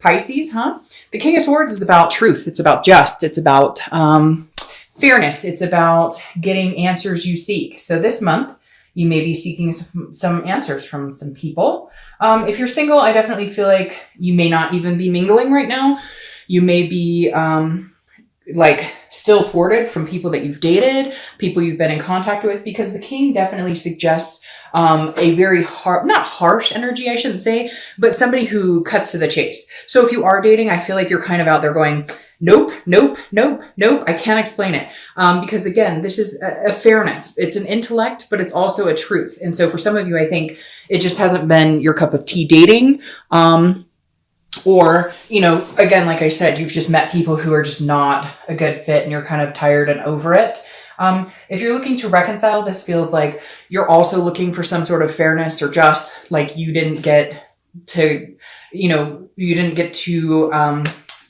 Pisces, huh? The King of Swords is about truth. It's about just. It's about fairness. It's about getting answers you seek. So this month, you may be seeking some answers from some people. If you're single, I definitely feel like you may not even be mingling right now. You may be like still thwarted from people that you've dated, people you've been in contact with, because the King definitely suggests a very not harsh energy, I shouldn't say, but somebody who cuts to the chase. So if you are dating, I feel like you're kind of out there going, nope, nope, nope, nope. I can't explain it. Because again, this is a fairness. It's an intellect, but it's also a truth. And so for some of you, I think it just hasn't been your cup of tea dating. Or, you know, again, like I said, you've just met people who are just not a good fit and you're kind of tired and over it. If you're looking to reconcile, this feels like you're also looking for some sort of fairness or just like you didn't get to,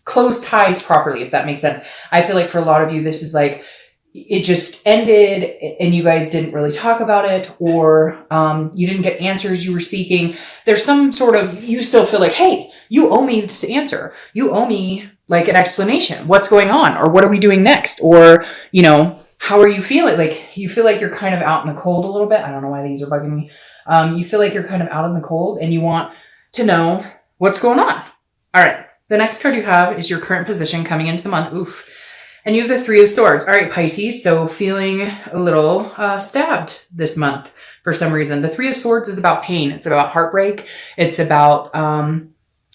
close ties properly, if that makes sense. I feel like for a lot of you, this is like, it just ended and you guys didn't really talk about it, or you didn't get answers you were seeking. There's some sort of, you still feel like, hey, you owe me this answer. You owe me like an explanation. What's going on? Or what are we doing next? Or, you know, how are you feeling? Like you feel like you're kind of out in the cold a little bit. I don't know why these are bugging me. You feel like you're kind of out in the cold and you want to know what's going on. All right. The next card you have is your current position coming into the month. Oof. And you have the Three of Swords. All right, Pisces. So feeling a little stabbed this month for some reason. The Three of Swords is about pain. It's about heartbreak. It's about,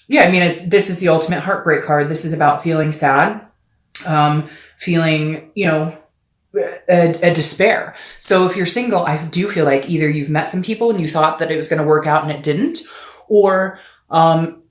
this is the ultimate heartbreak card. This is about feeling sad, feeling, a despair. So if you're single, I do feel like either you've met some people and you thought that it was going to work out and it didn't, or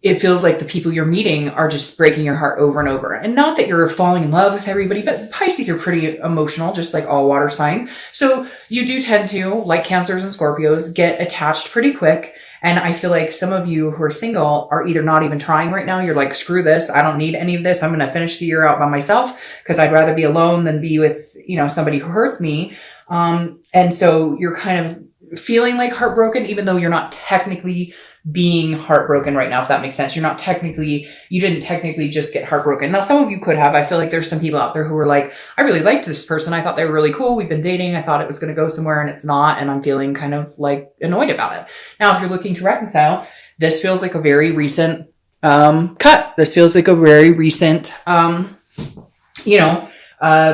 it feels like the people you're meeting are just breaking your heart over and over. And not that you're falling in love with everybody, but Pisces are pretty emotional, just like all water signs. So you do tend to, like Cancers and Scorpios, get attached pretty quick. And I feel like some of you who are single are either not even trying right now. You're like, screw this. I don't need any of this. I'm going to finish the year out by myself because I'd rather be alone than be with, somebody who hurts me. And so you're kind of feeling like heartbroken, even though you're not technically being heartbroken right now, if that makes sense. You didn't technically just get heartbroken. Now, some of you could have. I feel like there's some people out there who are like, I really liked this person. I thought they were really cool. We've been dating. I thought it was going to go somewhere and it's not. And I'm feeling kind of like annoyed about it. Now, if you're looking to reconcile, this feels like a very recent cut. This feels like a very recent,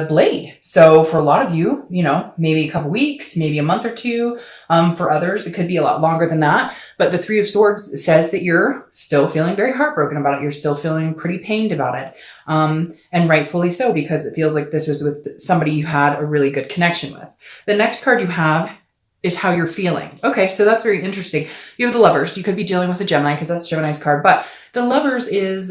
blade. So for a lot of you, maybe a couple weeks, maybe a month or two. For others, it could be a lot longer than that. But the Three of Swords says that you're still feeling very heartbroken about it. You're still feeling pretty pained about it. And rightfully so, because it feels like this was with somebody you had a really good connection with. The next card you have is how you're feeling. Okay, so that's very interesting. You have the Lovers. You could be dealing with a Gemini because that's Gemini's card. But the Lovers is,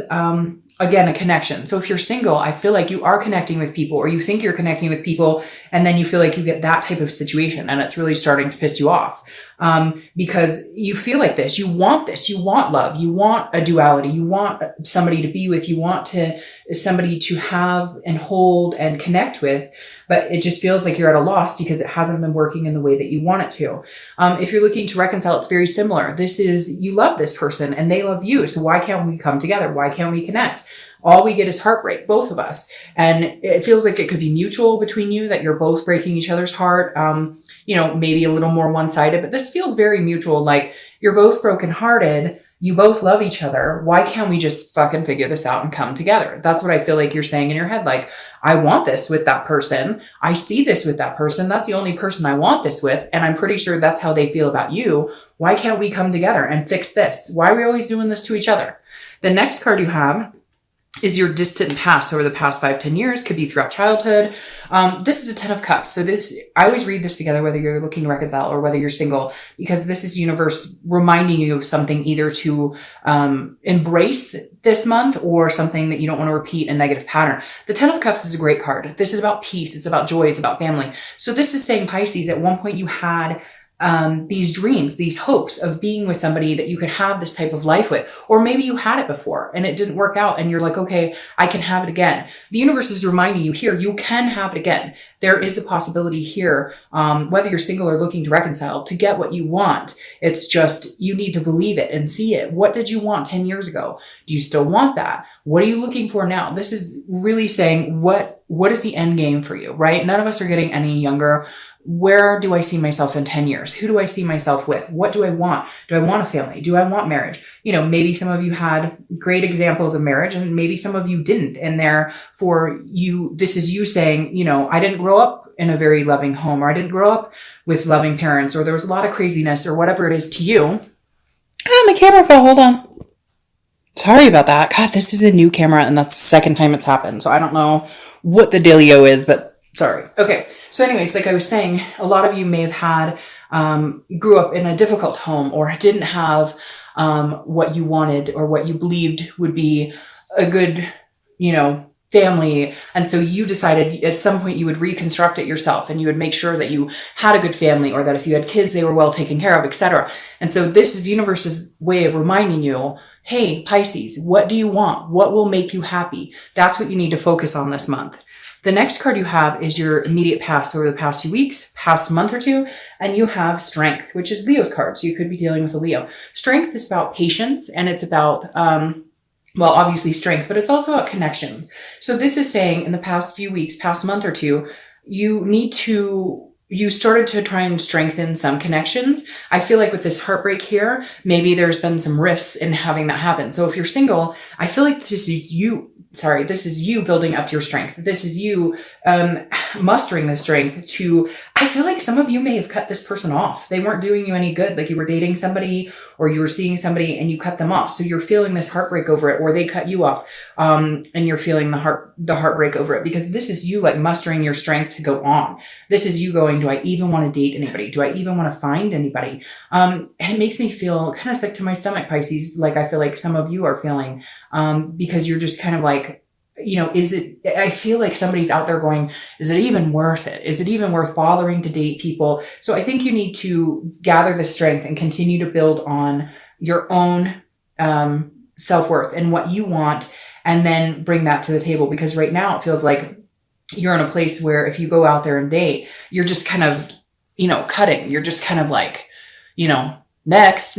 again, a connection. So if you're single, I feel like you are connecting with people, or you think you're connecting with people, and then you feel like you get that type of situation and it's really starting to piss you off. Because you feel like this, you want love, you want a duality, you want somebody to be with, you want somebody to have and hold and connect with, but it just feels like you're at a loss because it hasn't been working in the way that you want it to. If you're looking to reconcile, it's very similar. This is, you love this person and they love you. So why can't we come together? Why can't we connect? All we get is heartbreak, both of us. And it feels like it could be mutual between you, that you're both breaking each other's heart. Maybe a little more one-sided, but this feels very mutual. Like you're both brokenhearted. You both love each other. Why can't we just fucking figure this out and come together? That's what I feel like you're saying in your head. Like, I want this with that person. I see this with that person. That's the only person I want this with. And I'm pretty sure that's how they feel about you. Why can't we come together and fix this? Why are we always doing this to each other? The next card you have is your distant past over the past 5-10 years, could be throughout childhood. This is a 10 of Cups. So I always read this together, whether you're looking to reconcile or whether you're single, because this is universe reminding you of something either to embrace this month or something that you don't want to repeat a negative pattern. The 10 of Cups is a great card. This is about peace. It's about joy. It's about family. So this is saying, Pisces, at one point you had these dreams, these hopes of being with somebody that you could have this type of life with. Or maybe you had it before and it didn't work out and you're like, okay, I can have it again. The universe is reminding you here, you can have it again. There is a possibility here, whether you're single or looking to reconcile, to get what you want. It's just, you need to believe it and see it. What did you want 10 years ago? Do you still want that? What are you looking for now? This is really saying, what is the end game for you, right? None of us are getting any younger. Where do I see myself in 10 years? Who do I see myself with? What do I want? Do I want a family? Do I want marriage? You know, maybe some of you had great examples of marriage and maybe some of you didn't. And therefore this is you saying, you know, I didn't grow up in a very loving home, or I didn't grow up with loving parents, or there was a lot of craziness, or whatever it is to you. Oh, my camera fell. Hold on. Sorry about that. God, this is a new camera and that's the second time it's happened. So I don't know what the dealio is, but sorry. Okay. So anyways, like I was saying, a lot of you may have had, grew up in a difficult home or didn't have, what you wanted or what you believed would be a good, you know, family. And so you decided at some point you would reconstruct it yourself and you would make sure that you had a good family, or that if you had kids, they were well taken care of, etc. And so this is the universe's way of reminding you, hey, Pisces, what do you want? What will make you happy? That's what you need to focus on this month. The next card you have is your immediate past over the past few weeks, past month or two, and you have Strength, which is Leo's card. So you could be dealing with a Leo. Strength is about patience, and it's about, well, obviously strength, but it's also about connections. So this is saying in the past few weeks, past month or two, you started to try and strengthen some connections. I feel like with this heartbreak here, maybe there's been some rifts in having that happen. So if you're single, I feel like this is you building up your strength. This is you mustering the strength to, I feel like some of you may have cut this person off. They weren't doing you any good. Like you were dating somebody or you were seeing somebody and you cut them off. So you're feeling this heartbreak over it, or they cut you off. And you're feeling the heartbreak over it, because this is you like mustering your strength to go on. This is you going, do I even want to date anybody? Do I even want to find anybody? And it makes me feel kind of sick to my stomach, Pisces. Like I feel like some of you are feeling, because you're just kind of like, you know, I feel like somebody's out there going, is it even worth it? Is it even worth bothering to date people? So I think you need to gather the strength and continue to build on your own self-worth and what you want, and then bring that to the table. Because right now it feels like you're in a place where if you go out there and date, you're just kind of, you know, cutting. You're just kind of like, you know, next,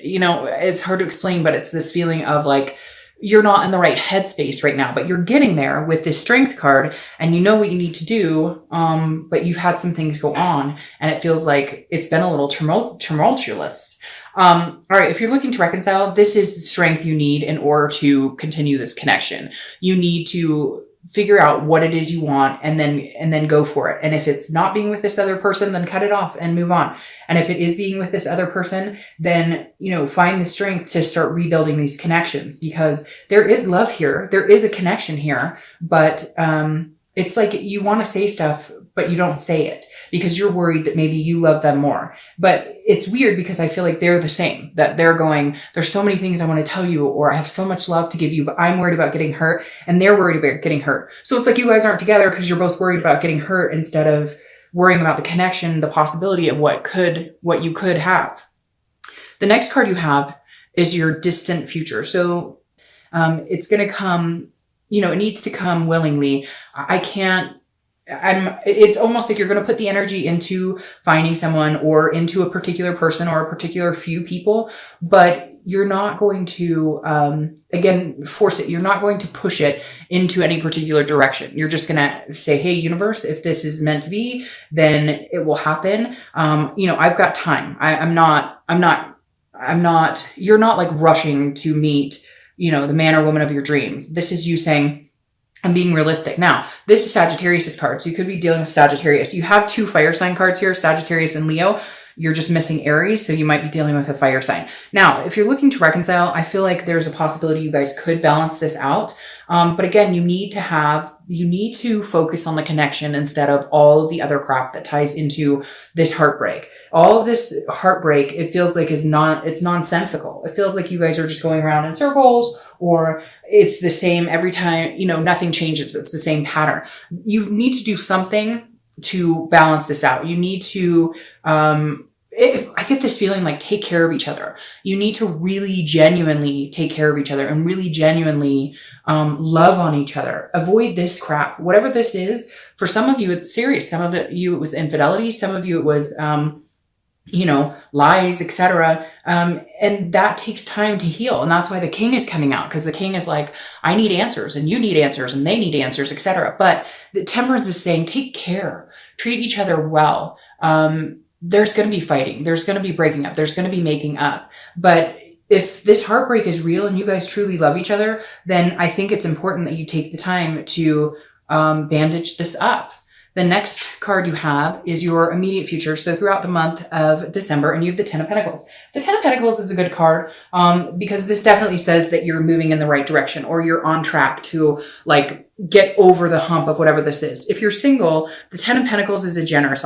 you know, it's hard to explain, but it's this feeling of like, you're not in the right headspace right now, but you're getting there with this Strength card and you know what you need to do. But you've had some things go on and it feels like it's been a little tumultuous. All right. If you're looking to reconcile, this is the strength you need in order to continue this connection. You need to figure out what it is you want and then go for it. And if it's not being with this other person, then cut it off and move on. And if it is being with this other person, then, you know, find the strength to start rebuilding these connections, because there is love here. There is a connection here, but, it's like you want to say stuff, but you don't say it because you're worried that maybe you love them more. But it's weird because I feel like they're the same, that they're going, there's so many things I want to tell you, or I have so much love to give you, but I'm worried about getting hurt and they're worried about getting hurt. So it's like you guys aren't together because you're both worried about getting hurt instead of worrying about the connection, the possibility of what you could have. The next card you have is your distant future. So, it's going to come, you know, it needs to come willingly. It's almost like you're going to put the energy into finding someone or into a particular person or a particular few people, but you're not going to, again, force it. You're not going to push it into any particular direction. You're just going to say, hey, universe, if this is meant to be, then it will happen. You know, I've got time. You're not like rushing to meet, you know, the man or woman of your dreams. This is you saying, I'm being realistic. Now, this is Sagittarius's card. So you could be dealing with Sagittarius. You have two fire sign cards here, Sagittarius and Leo. You're just missing Aries. So you might be dealing with a fire sign. Now, if you're looking to reconcile, I feel like there's a possibility you guys could balance this out. But again, you need to focus on the connection instead of all of the other crap that ties into this heartbreak. All of this heartbreak, it feels like it's nonsensical. It feels like you guys are just going around in circles, or it's the same every time, you know, nothing changes. It's the same pattern. You need to do something to balance this out. You need to, I get this feeling like take care of each other. You need to really genuinely take care of each other and really genuinely love on each other. Avoid this crap. Whatever this is, for some of you, it's serious. Some of you, it was infidelity. Some of you, it was, you know, lies, etc. And that takes time to heal. And that's why the king is coming out, because the king is like, I need answers and you need answers and they need answers, etc. But the temperance is saying, take care, treat each other well. There's going to be fighting. There's going to be breaking up. There's going to be making up. But if this heartbreak is real and you guys truly love each other, then I think it's important that you take the time to bandage this up. The next card you have is your immediate future. So throughout the month of December, and you have the Ten of Pentacles. The Ten of Pentacles is a good card because this definitely says that you're moving in the right direction, or you're on track to like get over the hump of whatever this is. If you're single, the Ten of Pentacles is a generous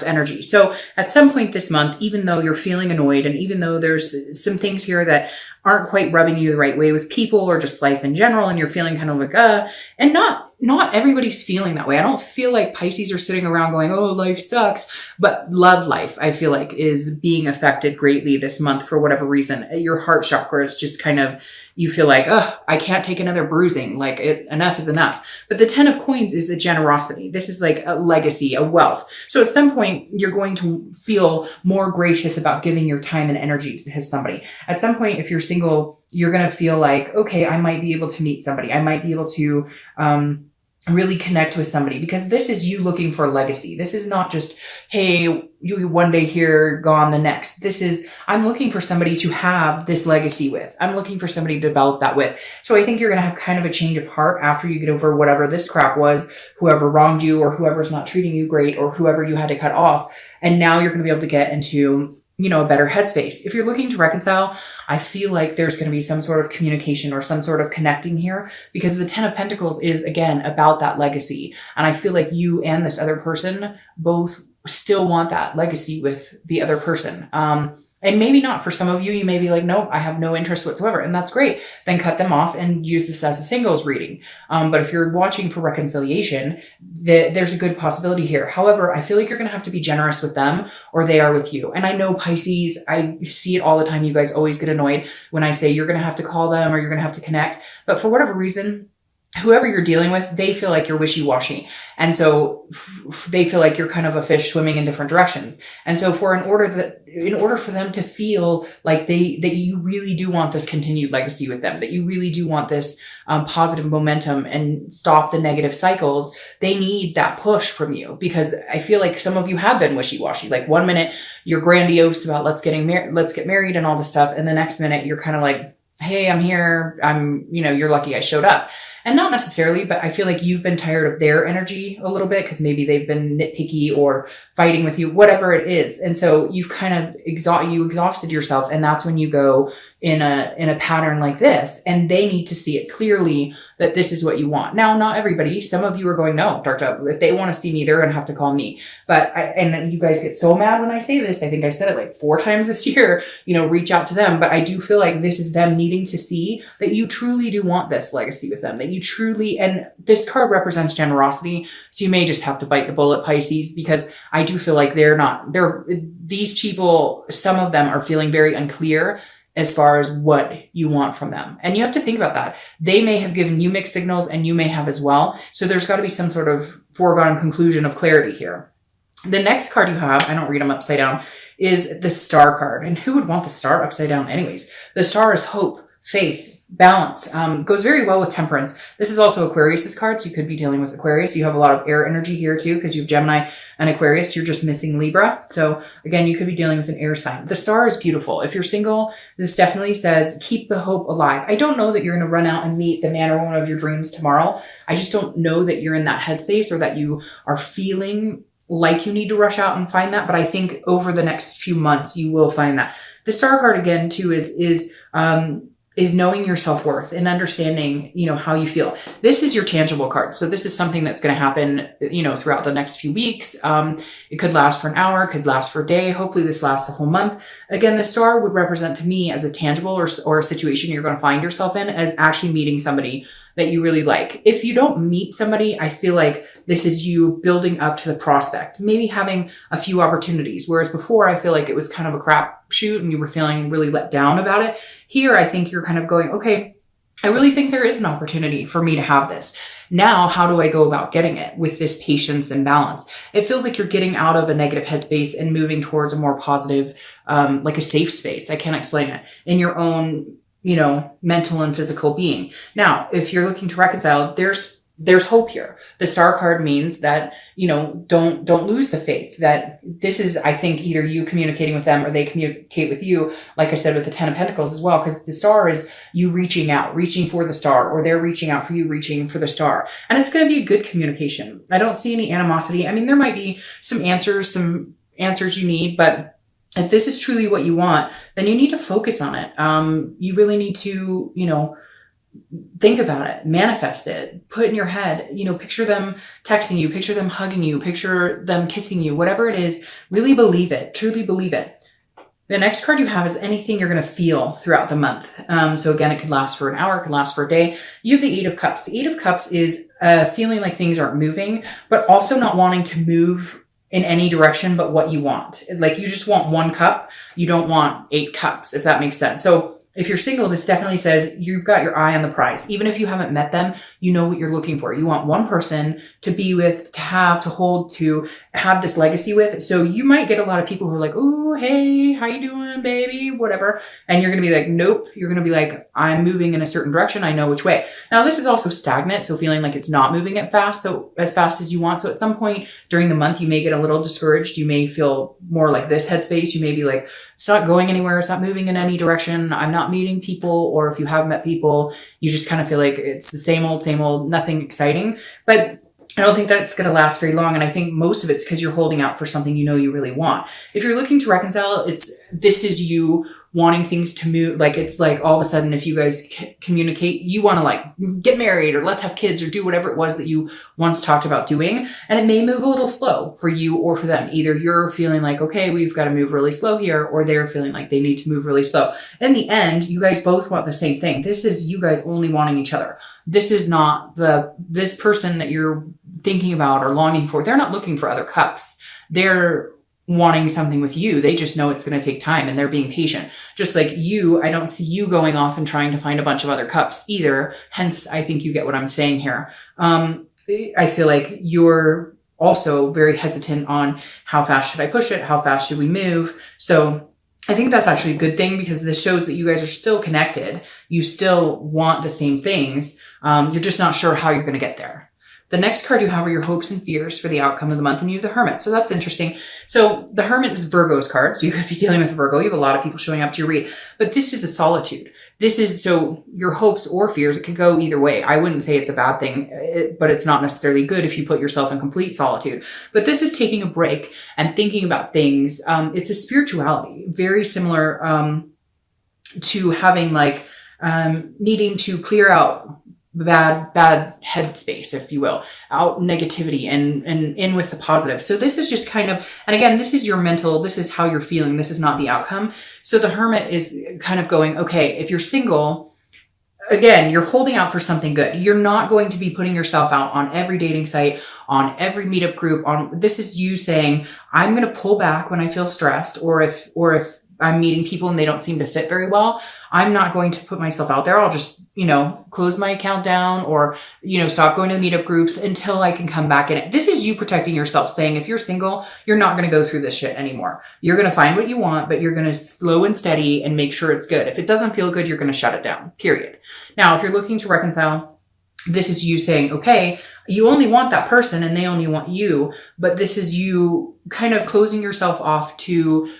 energy. So at some point this month, even though you're feeling annoyed, and even though there's some things here that aren't quite rubbing you the right way with people or just life in general, and you're feeling kind of like, and not everybody's feeling that way. I don't feel like Pisces are sitting around going, oh, life sucks. But love life, I feel like, is being affected greatly this month for whatever reason. Your heart chakra is just kind of, you feel like, oh, I can't take another bruising. Like enough is enough. But the Ten of Coins is a generosity. This is like a legacy, a wealth. So at some point, you're going to feel more gracious about giving your time and energy to somebody. At some point, if you're single, you're going to feel like, okay, I might be able to meet somebody. I might be able to, really connect with somebody, because this is you looking for a legacy. This is not just, hey, you one day here, gone the next. This is, I'm looking for somebody to have this legacy with. I'm looking for somebody to develop that with. So I think you're going to have kind of a change of heart after you get over whatever this crap was, whoever wronged you, or whoever's not treating you great, or whoever you had to cut off. And now you're going to be able to get into, you know, a better headspace. If you're looking to reconcile, I feel like there's going to be some sort of communication or some sort of connecting here, because the Ten of Pentacles is, again, about that legacy. And I feel like you and this other person both still want that legacy with the other person. And maybe not for some of you, you may be like, nope, I have no interest whatsoever. And that's great. Then cut them off and use this as a singles reading. But if you're watching for reconciliation, there's a good possibility here. However, I feel like you're going to have to be generous with them, or they are with you. And I know Pisces, I see it all the time. You guys always get annoyed when I say you're going to have to call them or you're going to have to connect. But for whatever reason, whoever you're dealing with, they feel like you're wishy-washy. And so they feel like you're kind of a fish swimming in different directions. And so in order for them to feel like that you really do want this continued legacy with them, that you really do want this positive momentum and stop the negative cycles, they need that push from you. Because I feel like some of you have been wishy-washy. Like one minute you're grandiose about let's get married and all this stuff. And the next minute you're kind of like, hey, I'm here. You're lucky I showed up. And not necessarily, but I feel like you've been tired of their energy a little bit, because maybe they've been nitpicky or fighting with you, whatever it is. And so you've kind of exhausted yourself. And that's when you go in a pattern like this, and they need to see it clearly that this is what you want. Now, not everybody, some of you are going, no, Dark Dove, if they want to see me, they're going to have to call me. And then you guys get so mad when I say this. I think I said it like 4 times this year, reach out to them. But I do feel like this is them needing to see that you truly do want this legacy with them, that you truly, and this card represents generosity. So you may just have to bite the bullet, Pisces, because I do feel like these people, some of them are feeling very unclear as far as what you want from them. And you have to think about that. They may have given you mixed signals, and you may have as well. So there's got to be some sort of foregone conclusion of clarity here. The next card you have, I don't read them upside down, is the Star card. And who would want the Star upside down anyways? The Star is hope, faith, balance, goes very well with Temperance. This is also Aquarius's card, so you could be dealing with Aquarius. You have a lot of air energy here too, because you have Gemini and Aquarius. You're just missing Libra. So again, you could be dealing with an air sign. The Star is beautiful. If you're single, this definitely says keep the hope alive. I don't know that you're going to run out and meet the man or woman of your dreams tomorrow. I just don't know that you're in that headspace, or that you are feeling like you need to rush out and find that. But I think over the next few months, you will find that. The Star card again too is knowing your self-worth and understanding, how you feel. This is your tangible card. So this is something that's going to happen, throughout the next few weeks. It could last for an hour, could last for a day. Hopefully this lasts the whole month. Again, the Star would represent to me as a tangible or a situation you're going to find yourself in, as actually meeting somebody that you really like. If you don't meet somebody, I feel like this is you building up to the prospect, maybe having a few opportunities. Whereas before, I feel like it was kind of a crap shoot and you were feeling really let down about it. Here, I think you're kind of going, okay, I really think there is an opportunity for me to have this. Now, how do I go about getting it with this patience and balance? It feels like you're getting out of a negative headspace and moving towards a more positive, like a safe space. I can't explain it, in your own, mental and physical being. Now, if you're looking to reconcile, there's hope here. The Star card means that, don't lose the faith that this is, I think, either you communicating with them or they communicate with you. Like I said, with the 10 of Pentacles as well, because the Star is you reaching out, reaching for the Star, or they're reaching out for you, reaching for the Star. And it's going to be a good communication. I don't see any animosity. I mean, there might be some answers you need, but if this is truly what you want, then you need to focus on it. You really need to, think about it, manifest it, put in your head, picture them texting you, picture them hugging you, picture them kissing you, whatever it is, really believe it, truly believe it. The next card you have is anything you're going to feel throughout the month. So again, it could last for an hour, it could last for a day. You have the 8 of Cups. The 8 of Cups is feeling like things aren't moving, but also not wanting to move in any direction but what you want. Like you just want 1 cup. You don't want 8 cups, if that makes sense. So if you're single, this definitely says you've got your eye on the prize. Even if you haven't met them, you know what you're looking for. You want one person to be with, to have, to hold, to have this legacy with. So you might get a lot of people who are like, oh, hey, how you doing, baby? Whatever. And you're going to be like, nope. You're going to be like, I'm moving in a certain direction. I know which way. Now, this is also stagnant. So feeling like it's not moving as fast as you want. So at some point during the month, you may get a little discouraged. You may feel more like this headspace. You may be like, it's not going anywhere. It's not moving in any direction. I'm not meeting people. Or if you have met people, you just kind of feel like it's the same old, nothing exciting. But I don't think that's going to last very long. And I think most of it's because you're holding out for something you really want. If you're looking to reconcile, this is you wanting things to move. Like, it's like all of a sudden, if you guys communicate, you want to like get married or let's have kids or do whatever it was that you once talked about doing. And it may move a little slow for you or for them. Either you're feeling like, okay, we've got to move really slow here, or they're feeling like they need to move really slow. In the end, you guys both want the same thing. This is you guys only wanting each other. This is not this person that you're thinking about or longing for. They're not looking for other cups. They're wanting something with you. They just know it's going to take time and they're being patient. Just like you, I don't see you going off and trying to find a bunch of other cups either. Hence, I think you get what I'm saying here. I feel like you're also very hesitant on how fast should I push it? How fast should we move? So I think that's actually a good thing because this shows that you guys are still connected. You still want the same things. You're just not sure how you're going to get there. The next card you have are your hopes and fears for the outcome of the month, and you have the Hermit. So that's interesting. So the Hermit is Virgo's card. So you could be dealing with Virgo. You have a lot of people showing up to your read, but this is a solitude. This is so your hopes or fears. It could go either way. I wouldn't say it's a bad thing, but it's not necessarily good if you put yourself in complete solitude. But this is taking a break and thinking about things. It's a spirituality, very similar to having like needing to clear out bad headspace, if you will, out negativity and in with the positive. So this is just kind of, and again, this is your mental, this is how you're feeling. This is not the outcome. So the Hermit is kind of going, okay, if you're single, again, you're holding out for something good. You're not going to be putting yourself out on every dating site, on every meetup group. This is you saying, I'm going to pull back when I feel stressed, or if I'm meeting people and they don't seem to fit very well, I'm not going to put myself out there. I'll just, close my account down or, stop going to the meetup groups until I can come back in it. This is you protecting yourself, saying if you're single, you're not going to go through this shit anymore. You're going to find what you want, but you're going to slow and steady and make sure it's good. If it doesn't feel good, you're going to shut it down, period. Now, if you're looking to reconcile, this is you saying, okay, you only want that person and they only want you, but this is you kind of closing yourself off to,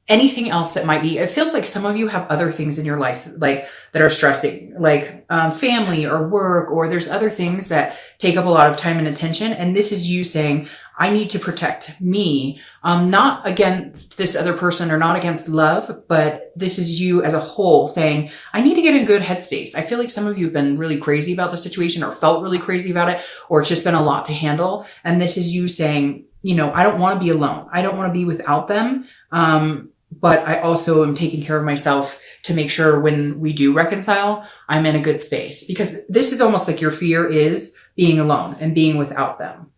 anything else that might be, it feels like some of you have other things in your life, like that are stressing, like family or work, or there's other things that take up a lot of time and attention. And this is you saying, I need to protect me, not against this other person or not against love, but this is you as a whole saying, I need to get in a good headspace. I feel like some of you have been really crazy about the situation or felt really crazy about it, or it's just been a lot to handle. And this is you saying, I don't want to be alone. I don't want to be without them. but I also am taking care of myself to make sure when we do reconcile, I'm in a good space, because this is almost like your fear is being alone and being without them.